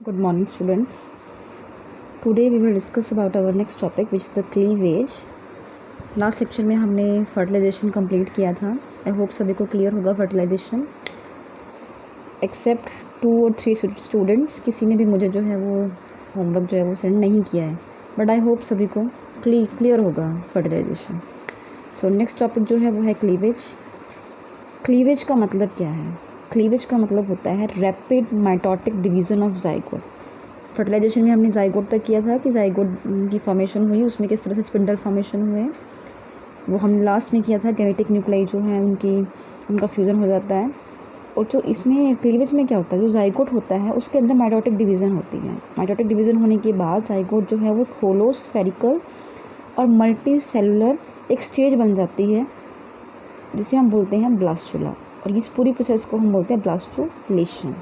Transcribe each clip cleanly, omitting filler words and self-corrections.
Good morning, students. Today we will discuss about our next topic, which is the cleavage. Last lecture में हमने fertilisation complete किया था. I hope सभी को clear होगा fertilisation. Accept 2 और 3 स्टूडेंट्स, किसी ने भी मुझे जो है वो होमवर्क जो है वो सेंड नहीं किया है, बट आई होप सभी को क्लियर होगा फर्टिलाइजेशन. सो नेक्स्ट टॉपिक जो है वो है क्लीवेज. क्लीवेज का मतलब क्या है? क्लीवेज का मतलब होता है rapid mitotic division of zygote. Fertilisation में हमने जाइगोट तक किया था कि जाइगोट की फॉर्मेशन हुई, उसमें किस तरह से स्पिंडल फॉर्मेशन हुए, वो हमने लास्ट में किया था. गैमेटिक न्यूक्लियाई जो है उनका फ्यूज़न हो जाता है. और जो इसमें क्लीवेज में क्या होता है, जो जाइगोट होता है उसके अंदर माइटोटिक डिवीज़न होती है. माइटोटिक डिवीज़न होने के बाद जाइगोट जो है वो होलो स्फेरिकल और मल्टी सेलुलर एक स्टेज बन जाती है जिसे हम बोलते हैं ब्लास्टुला. और इस पूरी प्रोसेस को हम बोलते हैं ब्लास्टुलेशन.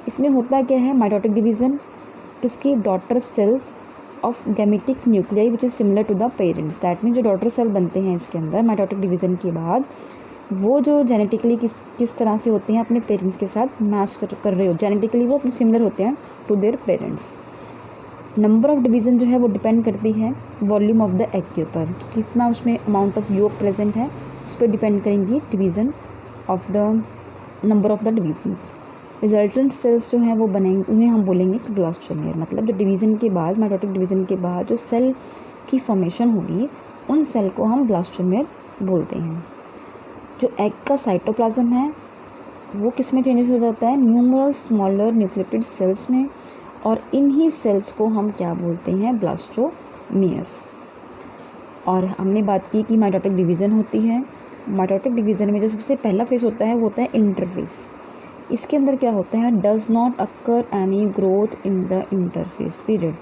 इसमें होता क्या है, माइटोटिक डिवीज़न किसकी, daughter cell of gametic nuclei which is similar to the parents. That mean जो डॉटर सेल बनते हैं इसके अंदर माइटोटिक डिवीज़न के बाद, वो जो जेनेटिकली किस तरह से होते हैं अपने पेरेंट्स के साथ मैच कर रहे हो, जेनेटिकली वो अपने सिमिलर होते हैं to their parents. Number of division जो है वो डिपेंड करती है वॉल्यूम ऑफ द एग के ऊपर, कितना उसमें अमाउंट ऑफ योक प्रेजेंट है, उस पर डिपेंड करेंगी division of the number of the divisions. Resultant cells जो हैं वो बनेंगे, उन्हें हम बोलेंगे ब्लास्टोमेर. मतलब जो डिवीज़न के बाद, माइटोटिक डिवीज़न के बाद जो सेल की फॉर्मेशन होगी, उन सेल को हम ब्लास्टोमेर बोलते हैं. जो एग का साइटोप्लाज्म है वो किस में चेंजेस हो जाता है, न्यूमरल स्मॉलर न्यूक्लियोटाइड सेल्स में, और इन्हीं सेल्स को हम क्या बोलते हैं, ब्लास्टोमेयर्स. और हमने बात की कि माइटोटिक डिवीज़न होती है. माइटोटिक डिवीज़न में जो सबसे पहला फेज़ होता है वो होता है इंटरफेस. इसके अंदर क्या होता है, does not occur any growth in the interface period.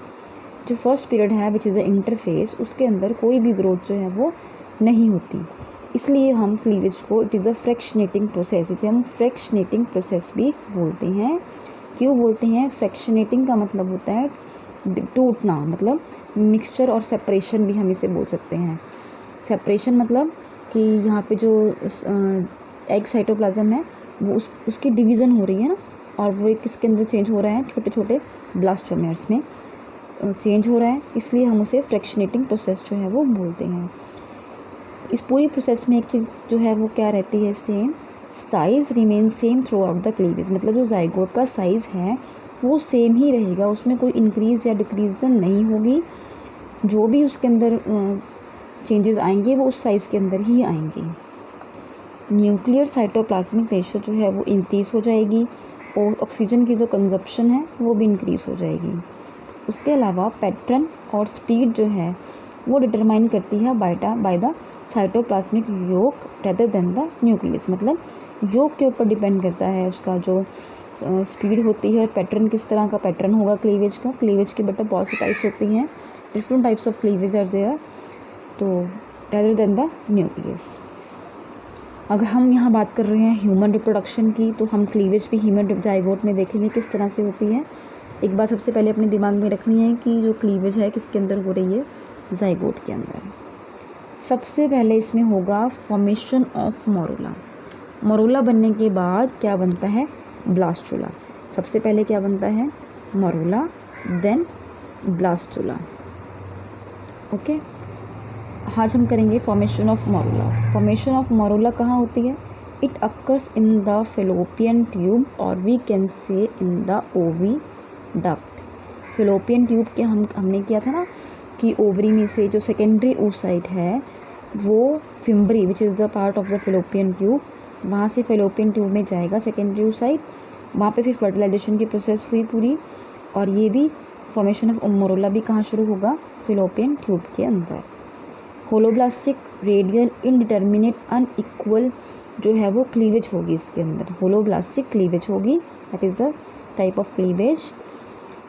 जो फर्स्ट पीरियड है विच इज़ द इंटरफेस, उसके अंदर कोई भी ग्रोथ जो है वो नहीं होती. इसलिए हम क्लीवेज को it is a fractionating process, इसे हम फ्रैक्शनेटिंग प्रोसेस भी बोलते हैं. क्यों बोलते हैं? फ्रैक्शनेटिंग का मतलब होता है टूटना, मतलब मिक्सचर और सेपरेशन भी हम इसे बोल सकते हैं. सेपरेशन मतलब कि यहाँ पे जो एग साइटोप्लाज्म है वो उसकी डिवीज़न हो रही है ना, और वो किसके अंदर चेंज हो रहा है, छोटे छोटे ब्लास्टोमेर्स में चेंज हो रहा है. इसलिए हम उसे फ्रैक्शनेटिंग प्रोसेस जो है वो बोलते हैं. इस पूरी प्रोसेस में एक चीज़ जो है वो क्या रहती है, same size remain same through out the cleavage. मतलब जो जाइगोट का साइज़ है वो सेम ही रहेगा, उसमें कोई इंक्रीज़ या डिक्रीज़ नहीं होगी. जो भी उसके अंदर चेंजेस आएंगे वो उस साइज़ के अंदर ही आएंगे. न्यूक्लियर साइटोप्लाज्मिक रेशो जो है वो इंक्रीज़ हो जाएगी, और ऑक्सीजन की जो कंजप्शन है वो भी इंक्रीज़ हो जाएगी. उसके अलावा पैटर्न और स्पीड जो है वो डिटरमाइन करती है by the cytoplasmic yolk rather than the nucleus. मतलब योक के ऊपर डिपेंड करता है उसका जो स्पीड होती है, और पैटर्न किस तरह का पैटर्न होगा क्लीवेज का. क्लीवेज की बेटा बहुत सी टाइप्स होती हैं, different types of cleavage are there, तो रेदर देन द न्यूक्लियस. अगर हम यहाँ बात कर रहे हैं ह्यूमन रिप्रोडक्शन की, तो हम क्लीवेज भी ह्यूमन जाइगोट में देखेंगे किस तरह से होती है. एक बात सबसे पहले अपने दिमाग में रखनी है कि जो क्लीवेज है किसके अंदर हो रही है, जाइगोट के अंदर. सबसे पहले इसमें होगा फॉर्मेशन ऑफ मोरूला. मोरूला बनने के बाद क्या बनता है, ब्लास्टुला. सबसे पहले क्या बनता है, मोरूला, देन ब्लास्टुला. ओके, आज हम करेंगे formation of morula. Formation of morula कहाँ होती है? It occurs in the fallopian tube, और we can say in the oviduct. Fallopian tube के हमने किया था ना कि ओवरी में से जो सेकेंडरी oocyte है वो fimbriae which is the part of the fallopian tube, वहाँ से फेलोपियन ट्यूब में जाएगा सेकेंडरी oocyte. वहाँ पे फिर फर्टिलाइजेशन की प्रोसेस हुई पूरी, और ये भी फॉर्मेशन ऑफ मोरूला भी कहाँ शुरू होगा, फेलोपियन ट्यूब के अंदर. होलोब्लास्टिक रेडियल इनडिटर्मिनेट अनइक्वल जो है वो क्लीवेज होगी इसके अंदर. होलोब्लास्टिक क्लीवेज होगी, that is the type of cleavage.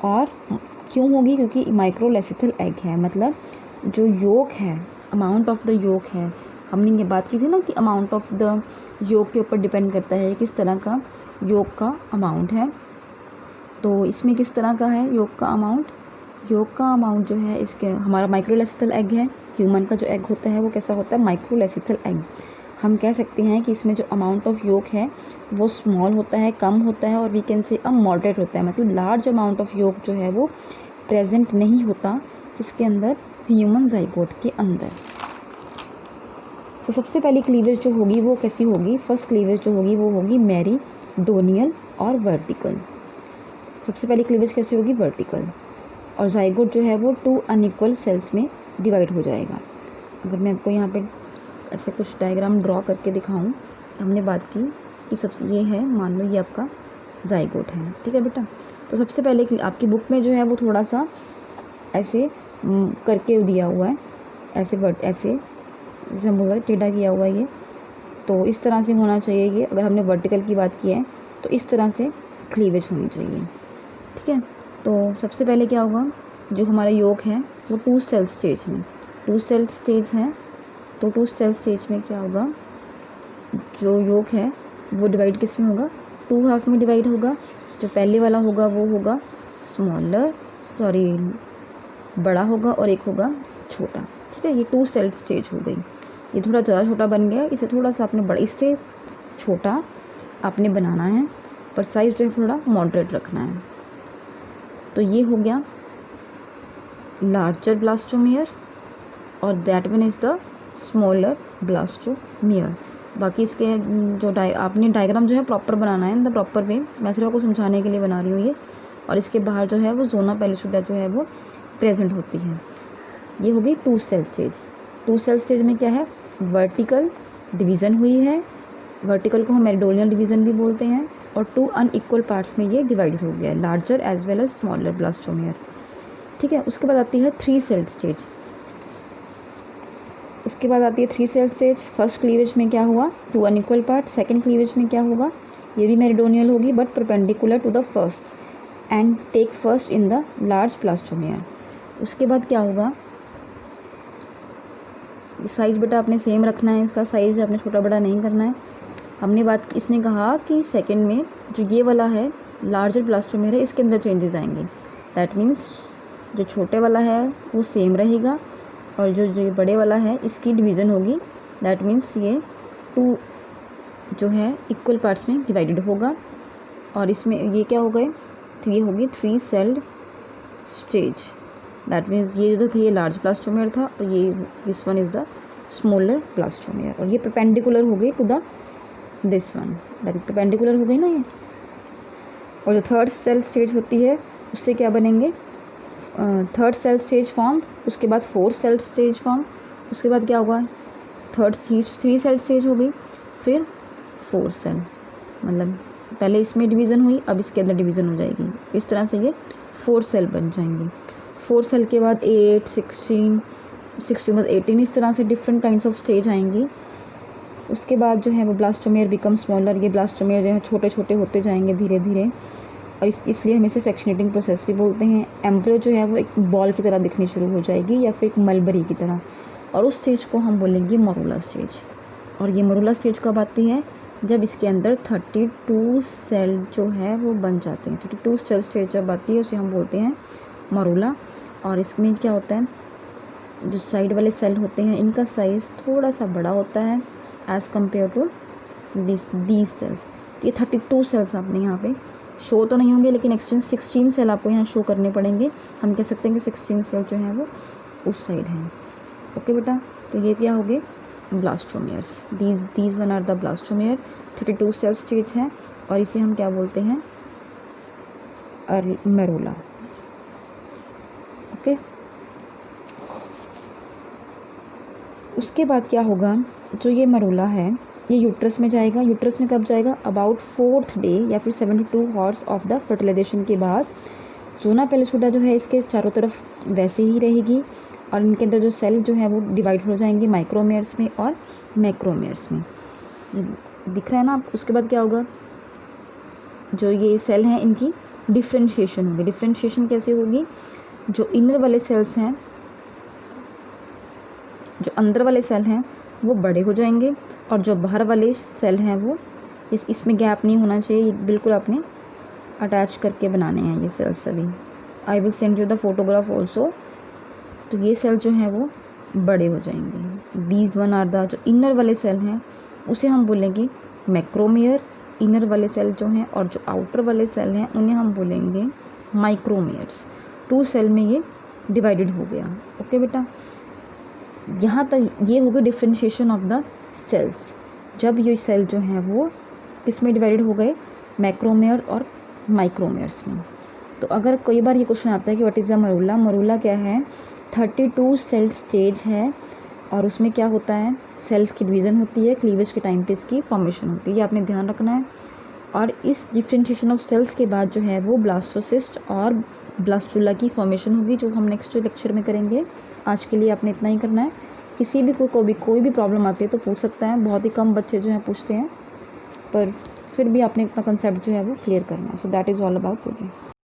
और क्यों होगी? क्योंकि माइक्रोलेसिथल एग है. मतलब जो योक है, अमाउंट ऑफ द योक है, हमने ये बात की थी ना कि अमाउंट ऑफ द योक के ऊपर डिपेंड करता है किस तरह का योक का अमाउंट है. तो इसमें किस तरह का है योक का अमाउंट? योग का अमाउंट जो है इसके, हमारा माइक्रोलेसिथल एग है. ह्यूमन का जो एग होता है वो कैसा होता है, माइक्रोलेसिथल एग. हम कह सकते हैं कि इसमें जो अमाउंट ऑफ योक है वो स्मॉल होता है, कम होता है, और वी कैन से मॉडरेट होता है, मतलब लार्ज अमाउंट ऑफ योक जो है वो प्रेजेंट नहीं होता जिसके अंदर ह्यूमन जाइगोट के अंदर। तो सबसे पहली क्लीवेज जो होगी वो कैसी होगी, फर्स्ट क्लीवेज जो होगी वो होगी मेरिडोनियल और वर्टिकल। सबसे पहली क्लीवेज कैसी होगी, वर्टिकल, और जाइगोट जो है वो 2 अनइक्वल सेल्स में डिवाइड हो जाएगा। अगर मैं आपको यहाँ पे ऐसे कुछ डायग्राम ड्रॉ करके दिखाऊं, हमने बात की कि सबसे ये है, मान लो ये आपका जाइगोट है, ठीक है बेटा। तो सबसे पहले आपकी बुक में जो है वो थोड़ा सा ऐसे करके दिया हुआ है, ऐसे ऐसे जैसे हम बोल रहे टेढ़ा किया हुआ है ये, तो इस तरह से होना चाहिए ये। अगर हमने वर्टिकल की बात की है तो इस तरह से क्लीवेज होनी चाहिए, ठीक है। तो सबसे पहले क्या होगा, जो हमारा योग है वो 2 सेल स्टेज में, 2 सेल स्टेज है, तो 2 सेल स्टेज में क्या होगा, जो योग है वो डिवाइड किस में होगा, 2 हाफ में डिवाइड होगा। जो पहले वाला होगा वो होगा बड़ा होगा और एक होगा छोटा, ठीक है। ये 2 सेल स्टेज हो गई। ये थोड़ा ज़्यादा छोटा बन गया, इसे थोड़ा सा आपने बड़ा, इससे छोटा आपने बनाना है, पर साइज़ जो है थोड़ा मॉडरेट रखना है। तो ये हो गया लार्जर ब्लास्टोमियर और that one is the smaller blastomere. बाकी इसके जो आपने डायग्राम जो है प्रॉपर बनाना है इन द प्रॉपर वे, मैं सिर्फ आपको समझाने के लिए बना रही हूँ ये। और इसके बाहर जो है वो जोना पेलिसुडा जो है वो प्रेजेंट होती है। ये हो गई 2 सेल स्टेज। 2 सेल स्टेज में क्या है, वर्टिकल डिवीज़न हुई है, वर्टिकल को हम मेरिडोनियल डिवीज़न भी बोलते हैं, और 2 अनइक्वल पार्ट्स में ये डिवाइड हो गया है, larger as well as smaller blastomere, ठीक है। उसके बाद आती है 3 सेल स्टेज। उसके बाद आती है 3 सेल स्टेज। फर्स्ट क्लीवेज में क्या हुआ, 2 अनइक्वल पार्ट। सेकंड क्लीवेज में क्या होगा, ये भी मेरिडोनियल होगी but perpendicular to the first and take first in the large blastomere. उसके बाद क्या होगा, साइज़ बेटा आपने सेम रखना है, इसका साइज़ आपने छोटा बड़ा नहीं करना है। हमने बात, इसने कहा कि सेकंड में जो ये वाला है लार्जर ब्लास्टोमियर है, इसके अंदर चेंजेस आएंगे। दैट मीन्स जो छोटे वाला है वो सेम रहेगा, और जो बड़े वाला है इसकी डिवीज़न होगी। दैट मीन्स ये 2 जो है इक्वल पार्ट्स में डिवाइडेड होगा, और इसमें ये क्या हो गए, तो ये होगी 3 सेल्ड स्टेज। दैट मीन्स ये जो था ये लार्ज ब्लास्टोमियर था, और ये this one is the smaller blastomere, और ये परपेंडिकुलर हो गई to the this one, that is perpendicular हो गई ना ये। और जो थर्ड सेल स्टेज होती है उससे क्या बनेंगे, थर्ड सेल स्टेज फॉर्म, उसके बाद 4 सेल स्टेज फॉर्म, उसके बाद क्या होगा, 3 सेल स्टेज हो गई, फिर 4 सेल, मतलब पहले इसमें डिवीज़न हुई, अब इसके अंदर डिवीज़न हो जाएगी। इस तरह से ये 4 सेल बन जाएंगे। 4 सेल के बाद 8, 16 बाद 18, इस तरह से डिफरेंट काइंड्स ऑफ स्टेज आएंगी। उसके बाद जो है वो ब्लास्टोमियर बिकम स्मॉलर, ये ब्लास्टोमियर जो है छोटे छोटे होते जाएंगे धीरे धीरे, और इसलिए हम इसे फ्रैक्शनेटिंग प्रोसेस भी बोलते हैं। एम्ब्रियो जो है वो एक बॉल की तरह दिखनी शुरू हो जाएगी या फिर एक मलबरी की तरह, और उस स्टेज को हम बोलेंगे मरूला स्टेज। और ये मरूला स्टेज कब आती है, जब इसके अंदर 32 सेल जो है वो बन जाते हैं। 32 सेल स्टेज जब आती है उसे हम बोलते हैं मरूला। और इसमें क्या होता है, जो साइड वाले सेल होते हैं इनका साइज़ थोड़ा सा बड़ा होता है as compare to these cells. ये 32 सेल्स आपने यहाँ पे शो तो नहीं होंगे, लेकिन एक्सटेंस 16 सेल आपको यहाँ शो करने पड़ेंगे। हम कह सकते हैं कि 16 सेल जो हैं वो उस साइड हैं। ओके बेटा, तो ये क्या हो गए blastomeres, these one are the blastomere. 32 cell stage है, और इसे हम क्या बोलते हैं, मरूला। ओके, उसके बाद क्या होगा, जो ये मरूला है ये यूट्रस में जाएगा। यूट्रस में कब जाएगा, अबाउट 4th डे या फिर 72 आवर्स ऑफ द फर्टिलाइजेशन के बाद। जोना पेलिसुडा जो है इसके चारों तरफ वैसे ही रहेगी, और इनके अंदर जो सेल जो है वो डिवाइड हो जाएंगे माइक्रोमेयर्स में और मैक्रोमेयर्स में, दिख रहा है ना आप। उसके बाद क्या होगा, जो ये सेल हैं इनकी डिफ्रेंशिएशन होगी। डिफ्रेंशिएशन कैसे होगी, जो इनर वाले सेल्स हैं, जो अंदर वाले सेल हैं वो बड़े हो जाएंगे, और जो बाहर वाले सेल हैं वो इसमें गैप नहीं होना चाहिए, बिल्कुल आपने अटैच करके बनाने हैं ये सेल्स सभी। I will send you the photograph also. तो ये सेल जो हैं वो बड़े हो जाएंगे। दीज वन आर द, जो इनर वाले सेल हैं उसे हम बोलेंगे मैक्रोमेयर। इनर वाले सेल जो हैं और जो आउटर वाले सेल हैं उन्हें हम बोलेंगे माइक्रोमेयर्स। 2 सेल में ये डिवाइडेड हो गया। ओके बेटा, यहाँ तक ये हो गई डिफ्रेंशिएशन ऑफ द सेल्स। जब ये सेल जो हैं वो किस में डिवाइडेड हो गए, मैक्रोमेयर और माइक्रोमेयर्स में। तो अगर कई बार ये क्वेश्चन आता है कि व्हाट इज़ द मरूला, मरूला क्या है, 32 सेल स्टेज है और उसमें क्या होता है, सेल्स की डिवीज़न होती है, क्लीवेज के टाइम पे इसकी फॉर्मेशन होती है, ये आपने ध्यान रखना है। और इस डिफ्रेंशिएशन ऑफ सेल्स के बाद जो है वो ब्लास्टोसिस्ट और ब्लास्टुला की फॉर्मेशन होगी, जो हम नेक्स्ट लेक्चर में करेंगे। आज के लिए आपने इतना ही करना है। किसी भी कोई भी प्रॉब्लम आती है तो पूछ सकता है, बहुत ही कम बच्चे जो हैं पूछते हैं, पर फिर भी आपने इतना कंसेप्ट जो है वो क्लियर करना है। So that is all about today.